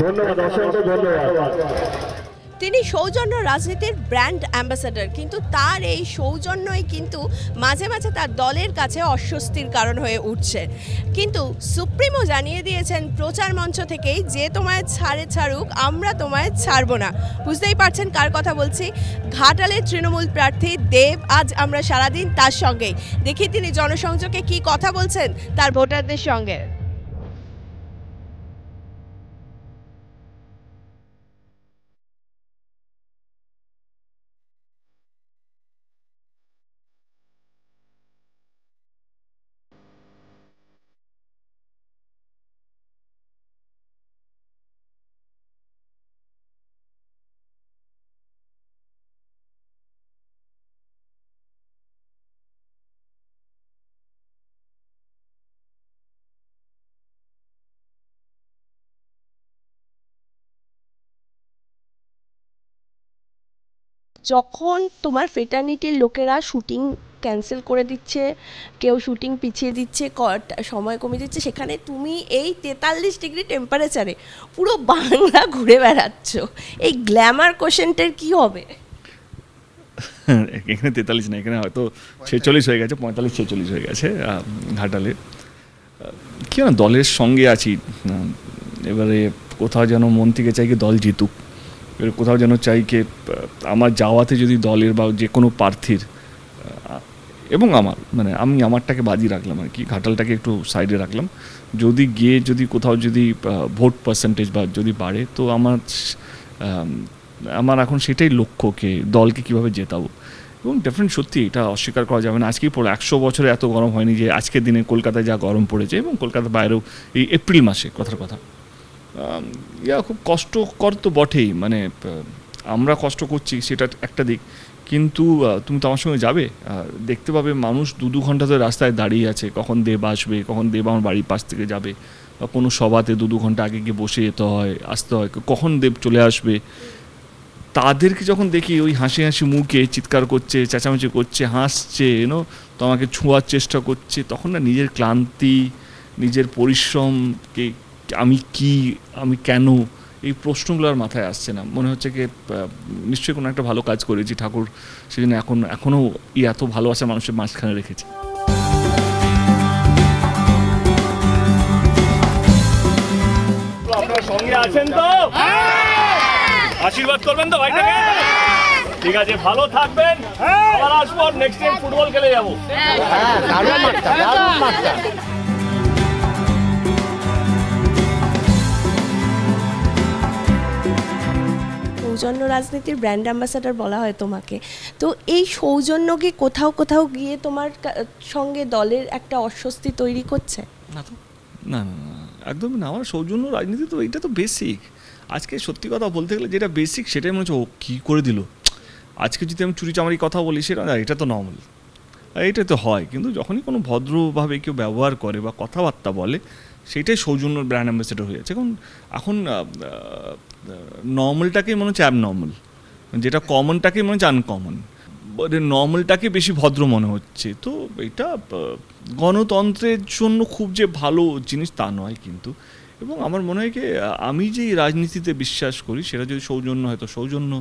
ধন্যবাদ, অসংখ্য ধন্যবাদ। তিনি সৌজন্য রাজনীতির ব্র্যান্ড অ্যাম্বাসাডার, কিন্তু তার এই সৌজন্যই কিন্তু মাঝে মাঝে তার দলের কাছে অস্বস্তির কারণ হয়ে উঠছে। কিন্তু সুপ্রিমো জানিয়ে দিয়েছেন প্রচার মঞ্চ থেকেই যে তোমায় ছাড়ুক, আমরা তোমায় ছাড়বো না। বুঝতেই পারছেন কার কথা বলছি, ঘাটালের তৃণমূল প্রার্থী দেব। আজ আমরা সারাদিন তার সঙ্গেই দেখি তিনি জনসংযোগে কি কথা বলছেন তার ভোটারদের সঙ্গে। যখন তোমার ফ্রেটার্নিটির লোকেরা শুটিং ক্যান্সেল করে দিচ্ছে, কেউ শুটিং পিছিয়ে দিচ্ছে, সময় কমিয়ে দিচ্ছে, সেখানে তুমি এই 43 ডিগ্রি টেম্পারেচারে পুরো বাংলা ঘুরে বেড়াচ্ছ, এই গ্ল্যামার কোশেন্টের কি হবে? এখানে 43 না, এখানে হয়তো 46 হয়ে গেছে, 45-46 হয়ে গেছে ঘাটালে। কি না, দলের সঙ্গে আছি, এবারে কোথাও যেন মন থেকে চাই কি দল জিতুক, এবার কোথাও যেন চাই কি আমার যাওয়াতে যদি দলের বা যে কোনো প্রার্থীর এবং আমি আমারটাকে বাজি রাখলাম আর কি, ঘাটালটাকে একটু সাইডে রাখলাম। যদি গিয়ে যদি কোথাও যদি ভোট পার্সেন্টেজ বা যদি বাড়ে, তো আমার এখন সেটাই লক্ষ্যকে দলকে কীভাবে জেতাবো। এবং ডেফিনেট সত্যি এটা অস্বীকার করা যাবে না, আজকেই পড়ে 100 বছরে এত গরম হয়নি যে আজকের দিনে কলকাতায় যা গরম পড়েছে, এবং কলকাতার বাইরেও এই এপ্রিল মাসে কথার কথা খুব কষ্টকর তো বটেই। মানে আমরা কষ্ট করছি সেটা একটা দিক, কিন্তু তুমি তো আমার সঙ্গে যাবে, দেখতে পাবে মানুষ 2 ঘন্টা ধরে রাস্তায় দাঁড়িয়ে আছে, কখন দেব আসবে, কখন দেব আমার বাড়ির পাশ থেকে যাবে, বা কোনো সভাতে 2 ঘন্টা আগে গিয়ে বসে যেতে হয়, আসতে হয়, কখন দেব চলে আসবে। তাদেরকে যখন দেখি ওই হাসি হাসি মুখে চিৎকার করছে, চেঁচামেচি করছে, হাসছে, তো আমাকে ছোঁয়ার চেষ্টা করছে, তখন না নিজের ক্লান্তি, নিজের পরিশ্রমকে আমি কেন, এই প্রশ্নগুলো আর মাথায় আসছে না। মনে হচ্ছে কি নিশ্চয়ই কোনো একটা ভালো কাজ করেছি, ঠাকুর সেজন্য এখনও এত ভালোবাসা মানুষের মাঝখানে রেখেছে। আপনার সঙ্গে আছেন তো? আশীর্বাদ করবেন তো ভাইটাকে? ঠিক আছে, ভালো থাকবেন, আবার আসবো, নেক্সট টাইম ফুটবল খেলে যাবো। সৌজন্য রাজনীতির ব্র্যান্ড অ্যাম্বাসাডার বলা হয় তোমাকে, তো এই সৌজন্য কি কোথাও কোথাও গিয়ে তোমার সঙ্গে দলের একটা অস্বস্তি তৈরি করছে? না তো, না না না, একদমই না। আমার সৌজন্য রাজনীতি তো এটা তো বেসিক। আজকে সত্যি কথা বলতে গেলে যেটা বেসিক সেটাই মনে হচ্ছে ও কী করে দিল। আজকে যদি আমি চুরিচামারি কথা বলি, সেটা এটা তো নর্মাল, এটা তো হয়, কিন্তু যখনই কোনো ভদ্রভাবে কেউ ব্যবহার করে বা কথাবার্তা বলে, সেইটাই সৌজন্য ব্র্যান্ড অ্যাম্বাসেডর হয়ে যাচ্ছে। এখন নর্মালটাকেই মনে হচ্ছে অ্যাবনর্মাল, যেটা কমনটাকেই মনে হচ্ছে আনকমন, নর্মালটাকে বেশি ভদ্র মনে হচ্ছে। তো এটা গণতন্ত্রের জন্য খুব যে ভালো জিনিস তা নয় কিন্তু। এবং আমার মনে হয় কি, আমি যে রাজনীতিতে বিশ্বাস করি সেটা যদি সৌজন্য হয়, তো সৌজন্য,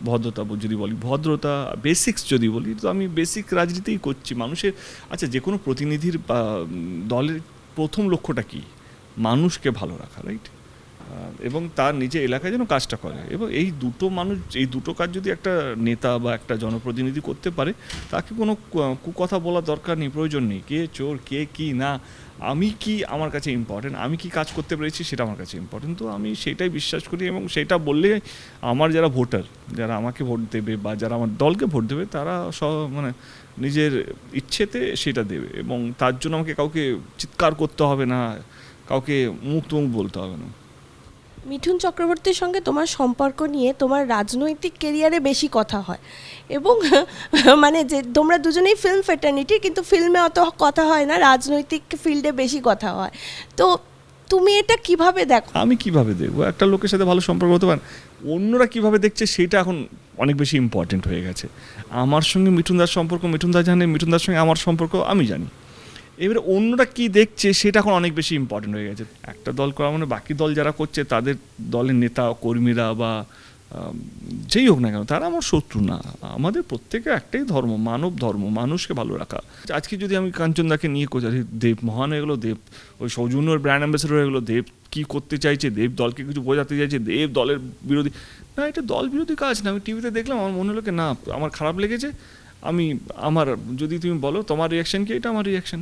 ভদ্রতা যদি বলি, ভদ্রতা, বেসিক্স যদি বলি, তো আমি বেসিক রাজনীতিই করছি মানুষের। আচ্ছা, যে কোনো প্রতিনিধির বা দলের প্রথম লক্ষ্যটা কী? মানুষকে ভালো রাখা, রাইট? এবং তার নিজের এলাকায় যেন কাজটা করে। এবং এই দুটো কাজ যদি একটা নেতা বা একটা জনপ্রতিনিধি করতে পারে, তাকে কোনো কুকথা বলার দরকার নেই, প্রয়োজন নেই। কে চোর, কে কি না, আমি কি আমার কাছে ইম্পর্টেন্ট, আমি কি কাজ করতে পেরেছি সেটা আমার কাছে ইম্পর্টেন্ট। তো আমি সেটাই বিশ্বাস করি, এবং সেটা বললে আমার যারা ভোটার, যারা আমাকে ভোট দেবে বা যারা আমার দলকে ভোট দেবে, তারা নিজের ইচ্ছেতে সেটা দেবে, এবং তার জন্য আমাকে কাউকে চিৎকার করতে হবে না, কাউকে মুখ বলতে হবে না। মিঠুন চক্রবর্তীর সঙ্গে তোমার সম্পর্ক নিয়ে তোমার রাজনৈতিক কেরিয়ারে বেশি কথা হয়, এবং মানে যে তোমরা দুজনেই ফিল্ম ফ্রেটার্নিটি, কিন্তু ফিল্মে অত কথা হয় না, রাজনৈতিক ফিল্ডে বেশি কথা হয়। তো তুমি এটা কিভাবে দেখো? আমি কিভাবে দেখবো? একটা লোকের সাথে ভালো সম্পর্ক হতে পারে, অন্যরা কিভাবে দেখছে সেটা এখন অনেক বেশি ইম্পর্টেন্ট হয়ে গেছে। আমার সঙ্গে মিঠুনদার সম্পর্ক মিঠুনদা জানে, মিঠুনদার সঙ্গে আমার সম্পর্ক আমি জানি, এবারে অন্যরা কি দেখছে সেটা এখন অনেক বেশি ইম্পর্টেন্ট হয়ে গেছে। একটা দল করা মানে বাকি দল যারা করছে তাদের দলের নেতা কর্মীরা বা যেই হোক না কেন তারা আমার শত্রু না। আমাদের প্রত্যেকে একটাই ধর্ম, মানব ধর্ম, মানুষকে ভালো রাখা। আজকে যদি আমি কাঞ্চনদাকে নিয়ে দেব মহান হয়ে গেলো, দেব ওই সৌজন্যর ব্র্যান্ড অ্যাম্বাসেডর হয়ে গেলো, দেব কী করতে চাইছে, দেব দলকে কিছু বোঝাতে চাইছে, দেব দলের বিরোধী না, এটা দল বিরোধী কাজ না। আমি টিভিতে দেখলাম, আমার মনে হলো কি না আমার খারাপ লেগেছে, আমার যদি তুমি বলো তোমার রিয়াকশান কি, এটা আমার রিয়াকশান।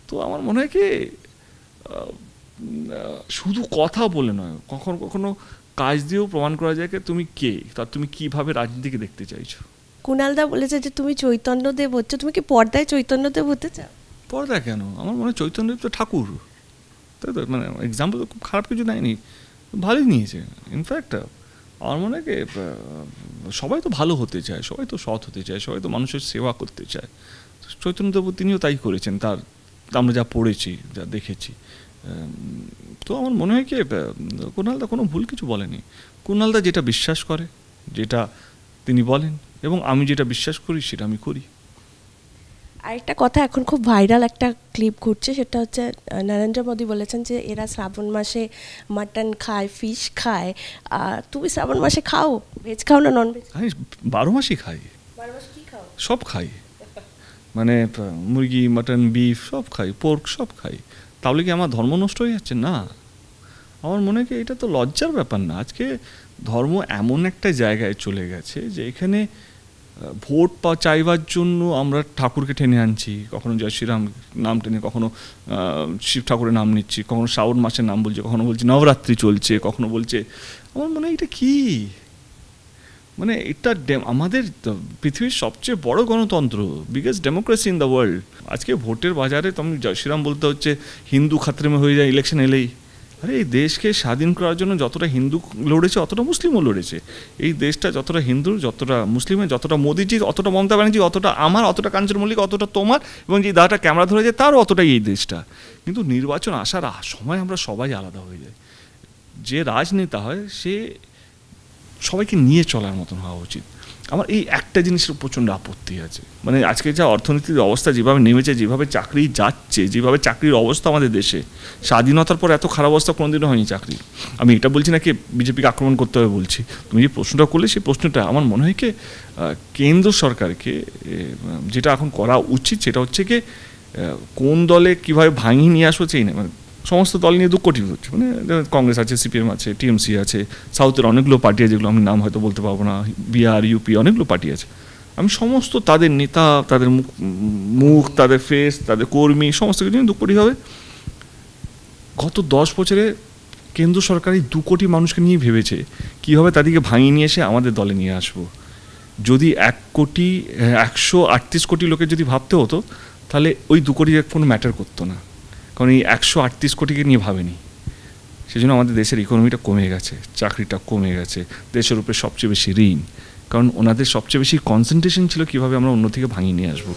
তো আমার মনে হয় কি শুধু কথা বলে নয়, কখনো কখনো কাজ দিয়েও প্রমাণ করা যায় কি তুমি কে, তার তুমি কিভাবে রাজনীতিকে দেখতে চাইছো। কুণালদা বলেছে যে তুমি চৈতন্যদেব হচ্ছে, তুমি কি পর্দায় চৈতন্যদেব হতে চাও? পর্দা কেন, আমার মনে হয় চৈতন্যদেব তো ঠাকুর, তাই তো, মানে এক্সাম্পল তো খুব খারাপ কিছু নেয়নি, ভালোই নিয়েছে। ইনফ্যাক্ট আমার মনে হয় কি সবাই তো ভালো হতে চায়, সবাই তো সৎ হতে চায়, সবাই তো মানুষের সেবা করতে চায়। চৈতন্যদেব তিনিও তাই করেছেন, তার আমরা যা পড়েছি যা দেখেছি। তো আমার মনে হয় কি কুণালদা কোনো ভুল কিছু বলেনি। কুণালদা যেটা বিশ্বাস করে, যেটা তিনি বলেন, এবং আমি যেটা বিশ্বাস করি সেটা আমি করি। আরেকটা কথা এখন খুব ভাইরাল একটা ক্লিপ ঘুরছে, সেটা হচ্ছে নরেন্দ্র মোদী বলেছেন যে এরা শ্রাবণ মাসে মাটন খায়, ফিশ খায়। তুমি শ্রাবণ মাসে খাও, ভেজ খাও না নন ভেজ? আমি 12 মাসই খাই, 12 মাস কি খাও? সব খাই, মানে মুরগি, মাটন, বিফ সব খাই, পোর্ক সব খাই। তাহলে কি আমার ধর্ম নষ্ট হয়ে যাচ্ছে? না, আমার মনে হয় কি এটা তো লজ্জার ব্যাপার না। আজকে ধর্ম এমন একটা জায়গায় চলে গেছে যে এখানে ভোট চাইবার জন্য আমরা ঠাকুরকে টেনে আনছি, কখনো জয় শ্রীরাম নাম টেনে, কখনো শিব ঠাকুরের নাম নিচ্ছি, কখনো শ্রাবণ মাসের নাম বলছে, কখনো বলছি নবরাত্রি চলছে, কখনো বলছে। আমার মনে হয় এটা কি, মানে এটা আমাদের পৃথিবীর সবচেয়ে বড় গণতন্ত্র, biggest democracy in the world. আজকে ভোটের বাজারে তুমি জয় শ্রীরাম বলতে হচ্ছে, হিন্দু খাতরে হয়ে যায় ইলেকশন এলেই। আরে এই দেশকে স্বাধীন করার জন্য যতটা হিন্দু লড়েছে অতটা মুসলিমও লড়েছে। এই দেশটা যতটা হিন্দু, যতটা মুসলিমের, যতটা মোদিজি, অতটা মমতা ব্যানার্জি, অতটা আমার, অতটা কাঞ্চন মল্লিক, অতটা তোমার, এবং যে দাদাটা ক্যামেরা ধরে যায় তারও অতটাই এই দেশটা। কিন্তু নির্বাচন আসার সময় আমরা সবাই আলাদা হয়ে যাই। যে রাজনেতা হয় সে সবাইকে নিয়ে চলার মতন হওয়া উচিত। আমার এই একটা জিনিসের প্রচণ্ড আপত্তি আছে, মানে আজকে যা অর্থনীতির অবস্থা যেভাবে নেমেছে, যেভাবে চাকরি যাচ্ছে, যেভাবে চাকরির অবস্থা আমাদের দেশে, স্বাধীনতার পর এত খারাপ অবস্থা কোনোদিনও হয়নি চাকরি। আমি এটা বলছি না কি বিজেপিকে আক্রমণ করতে হবে বলছি, তুমি যে প্রশ্নটা করলে সেই প্রশ্নটা আমার মনে হয় কি কেন্দ্র সরকারকে যেটা এখন করা উচিত সেটা হচ্ছে কি কোন দলে কীভাবে ভাঙিয়ে নিয়ে আসবো সেই না, মানে সমস্ত দল নিয়ে দুঃখ টিভি হচ্ছে, মানে কংগ্রেস আছে, সিপিএম আছে, টিএমসি আছে, সাউথের অনেকগুলো পার্টি আছে যেগুলো আমি নাম হয়তো বলতে পারবো না, বিহার, ইউপি, অনেকগুলো পার্টি আছে। আমি সমস্ত তাদের নেতা, তাদের মুখ, তাদের ফেস, তাদের কর্মী, সমস্ত কিছু নিয়ে 2 কোটি হবে। গত 10 বছরে কেন্দ্র সরকার এই 2 কোটি মানুষকে নিয়ে ভেবেছে কীভাবে তাদেরকে ভাঙিয়ে নিয়ে এসে আমাদের দলে নিয়ে আসবো। যদি 138 কোটি লোকের যদি ভাবতে হতো তাহলে ওই 2 কোটি কোনো ম্যাটার করতো না, কারণ এই 138 কোটিকে নিয়ে ভাবেনি। সেই জন্য আমাদের দেশের ইকোনমিটা কমে গেছে, চাকরিটা কমে গেছে, দেশের উপরে সবচেয়ে বেশি ঋণ, কারণ ওনাদের সবচেয়ে বেশি কনসেন্ট্রেশন ছিল কীভাবে আমরা অন্য থেকে ভাঙিয়ে নিয়ে আসবো।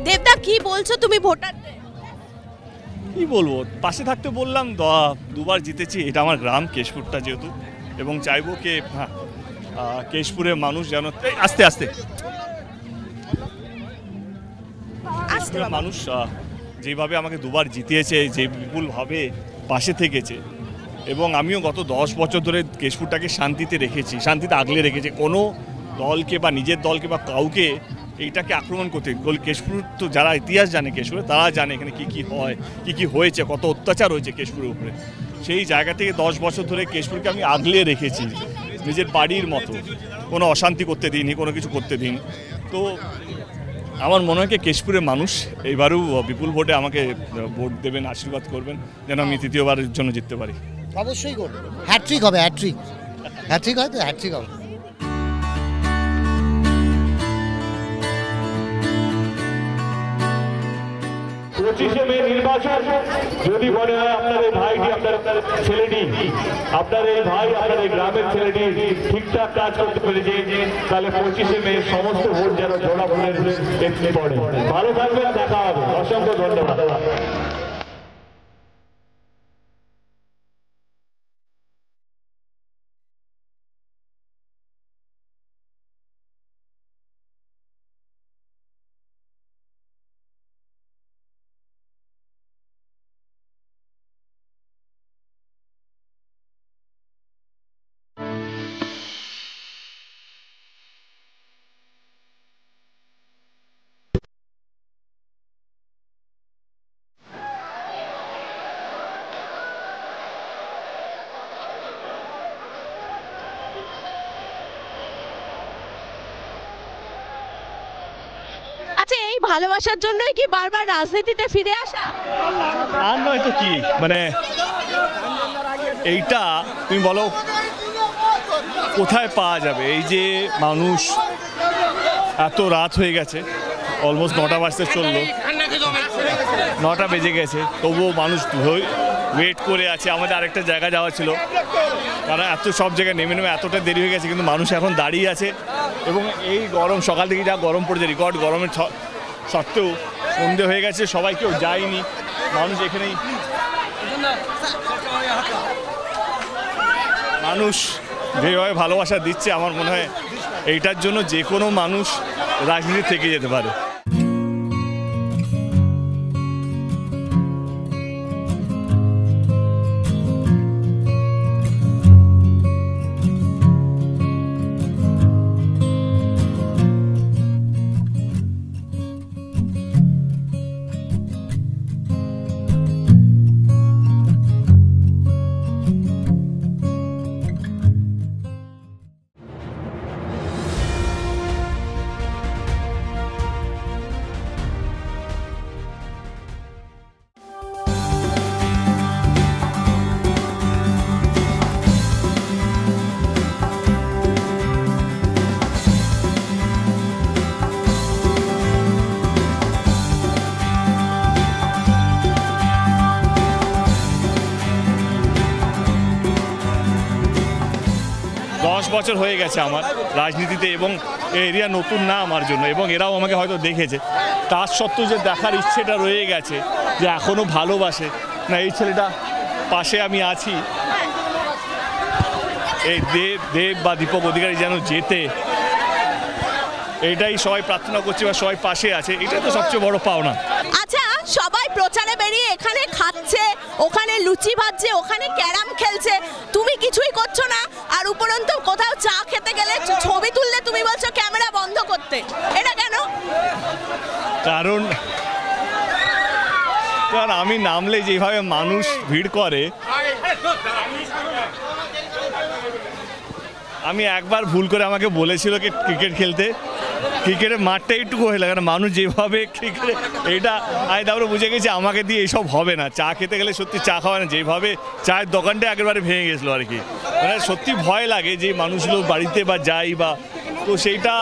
দেবদা কি বলছো তুমি ভোটারদের? কি বলবো, পাশে থাকতে বললাম, 2বার জিতেছি, এটা আমার গ্রাম কেশপুরটা যেহেতু, এবং চাইবো কি কেশপুরের মানুষ যেন আস্তে আস্তে মানুষ যেভাবে আমাকে 2বার জিতিয়েছে, যে বিপুলভাবে পাশে থেকেছে, এবং আমিও গত 10 বছর ধরে কেশপুরটাকে শান্তিতে রেখেছি, শান্তিতে আগলে রেখেছি। কোনো দলকে বা নিজের দলকে বা কাউকে এইটাকে আক্রমণ করতে, কেশপুর তো যারা ইতিহাস জানে কেশপুরে তারা জানে এখানে কী কী হয়, কী কী হয়েছে, কত অত্যাচার হয়েছে কেশপুরের উপরে। সেই জায়গা থেকে 10 বছর ধরে কেশপুরকে আমি আগলে রেখেছি নিজের বাড়ির মতো, কোনো অশান্তি করতে দিইনি, কোনো কিছু করতে দিইনি। তো আমার মনে হয় কি কেশপুরের মানুষ এইবারও বিপুল ভোটে আমাকে ভোট দেবেন, আশীর্বাদ করবেন যেন আমি তৃতীয়বারের জন্য জিততে পারি। অবশ্যই করবেন, হ্যাট্রিক হবে, হ্যাট্রিক হয় তো, হ্যাট্রিক হবে। পঁচিশে মে নির্বাচন, যদি মনে হয় আপনার এই ভাইটি, আপনার ছেলেটি, আপনার এই ভাই, আপনার এই গ্রামের ছেলেটি ঠিকঠাক কাজ করতে পেরেছে, তাহলে 25শে মে সমস্ত ভোট যেন জোড়া ফুলের একটি পড়ে। ভালো থাকবেন, দেখা হবে, অসংখ্য ধন্যবাদ। আচ্ছা, এই ভালোবাসার জন্যই কি বারবার রাজনীতিতে ফিরে আসা? আর নয় তো কি, মানে এইটা তুমি বলো কোথায় পাওয়া যাবে? এই যে মানুষ, এত রাত হয়ে গেছে, অলমোস্ট 9টা বাজতে চললো, 9টা বেজে গেছে, তবুও মানুষ ওয়েট করে আছে। আমাদের আরেকটা জায়গা যাওয়া ছিল, কারণ এত সব জায়গায় নেমে নেমে এতটা দেরি হয়ে গেছে, কিন্তু মানুষ এখন দাঁড়িয়ে আছে। এবং এই গরম, সকাল থেকে যা গরম পড়েছে, রেকর্ড গরমের সত্ত্বেও সন্ধে হয়ে গেছে, সবাই কেউ যায়নি, মানুষ এখানেই। মানুষ যেভাবে ভালোবাসা দিচ্ছে, আমার মনে হয় এইটার জন্য যে কোনো মানুষ রাজনীতি থেকে যেতে পারে। 10 বছর হয়ে গেছে আমার রাজনীতিতে, এবং এই এরিয়া নতুন না আমার জন্য, এবং এরাও আমাকে হয়তো দেখেছে। তার সত্ত্বেও যে দেখার ইচ্ছেটা রয়ে গেছে, যে এখনও ভালোবাসে না এই ছেলেটা, পাশে আমি আছি, এই দেব বা দীপক অধিকারী যেন জেতে, এইটাই সবাই প্রার্থনা করছে বা সবাই পাশে আছে, এটাই তো সবচেয়ে বড় পাওনা। আচ্ছা, সবাই প্রচারে বেরিয়ে এখানে খাচ্ছে, ওখানে লুচি ভাজছে, ওখানে ক্যারাম খেলছে, তুমি কিছুই করছো না। আর উপরন্তু কোথাও চা খেতে গেলে, ছবি তুললে তুমি বলছো ক্যামেরা বন্ধ করতে, এটা কেন? কারণ আমি নামলে যেভাবে মানুষ ভিড় করে, আমি একবার ভুল করে আমাকে বলেছিল কি ক্রিকেট খেলতে, ক্রিকেটের মাঠটা একটু হয়ে লাগে না, মানুষ যেভাবে ক্রিকেট, এইটা আমি তারপরে বুঝে গেছি আমাকে দিয়ে এইসব হবে না। চা খেতে গেলে সত্যি চা খাওয়া না, যেভাবে চায়ের দোকানটা একেবারে ভেঙে গেছিলো আর কি, মানে সত্যি ভয় লাগে যে মানুষগুলো বাড়িতে বা যাই বা, তো সেইটা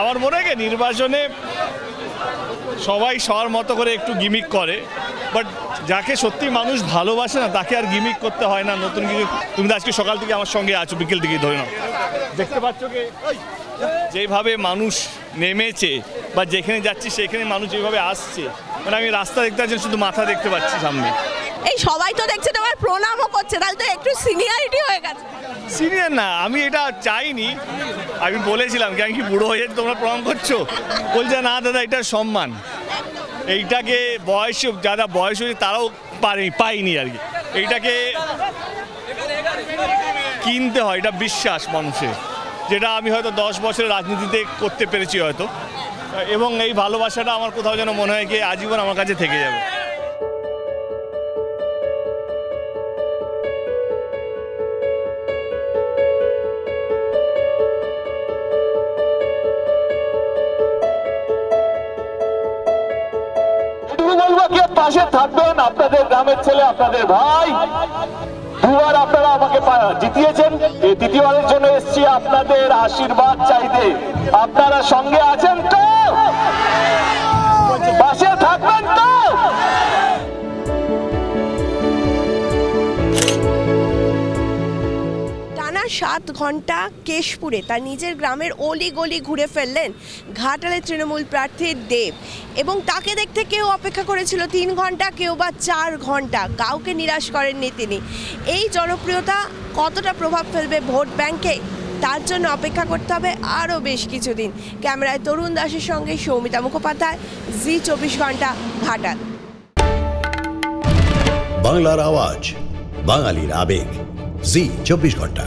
আমার মনে হয় নির্বাচনে সবাই সবার মতো করে একটু গিমিক করে, বাট যাকে সত্যি মানুষ ভালোবাসে না তাকে আর গিমিক করতে হয় না। নতুন কিছু, তুমি তো আজকে সকাল থেকে আমার সঙ্গে আছো, বিকেল থেকে ধরে নাও, দেখতে পাচ্ছ কি যেভাবে মানুষ নেমেছে বা যেখানে যাচ্ছি সেখানে মানুষ যেভাবে আসছে, মানে আমি রাস্তা দেখতে পাচ্ছি, শুধু মাথা দেখতে পাচ্ছি সামনে। এই সবাই তো দেখছে তোমার প্রণামও করছে, তাহলে তো একটু সিনিয়রিটি হয়ে গেছে। সিনিয়র না, আমি এটা চাইনি, আমি বলেছিলাম কি আমি কি বুড়ো হয়ে যাচ্ছি তোমরা প্রণাম করছো, বলছে না দাদা এটা সম্মান, এইটাকে বয়স যারা বয়স হয়েছে তারাও পাইনি আর কি, এইটাকে কিনতে হয়, এটা বিশ্বাস মানুষের, যেটা আমি হয়তো 10 বছরের রাজনীতিতে করতে পেরেছি হয়তো, এবং এই ভালোবাসাটা আমার কোথাও যেন মনে হয় কি আজীবন আমার কাছে থেকে যাবে। আমাকে পাশে থাকবেন, আপনাদের গ্রামের ছেলে, আপনাদের ভাই। দুবার আপনারা আমাকে জিতিয়েছেন, এই দ্বিতীয়বারের জন্য এসেছি আপনাদের আশীর্বাদ চাইতে। আপনারা সঙ্গে আছেন তো? পাশে থাকবেন তো? টানা 7 ঘন্টা কেশপুরে তার নিজের গ্রামের অলি গলি ঘুরে ফেললেন ঘাটালের তৃণমূল প্রার্থী দেব, এবং তাকে দেখতে কেউ অপেক্ষা করেছিল 3 ঘন্টা, কেউ বা 4 ঘন্টা। কাউকে নিরাশ করেননি তিনি। এই জনপ্রিয়তা কতটা প্রভাব ফেলবে ভোট ব্যাংকে, তার জন্য অপেক্ষা করতে হবে আরও বেশ কিছুদিন। ক্যামেরায় তরুণ দাসের সঙ্গে সৌমিতা মুখোপাধ্যায়, জি 24 ঘন্টা, ঘাটাল। বাংলার আওয়াজ, বাঙালির আবেগ, জি 24 ঘন্টা।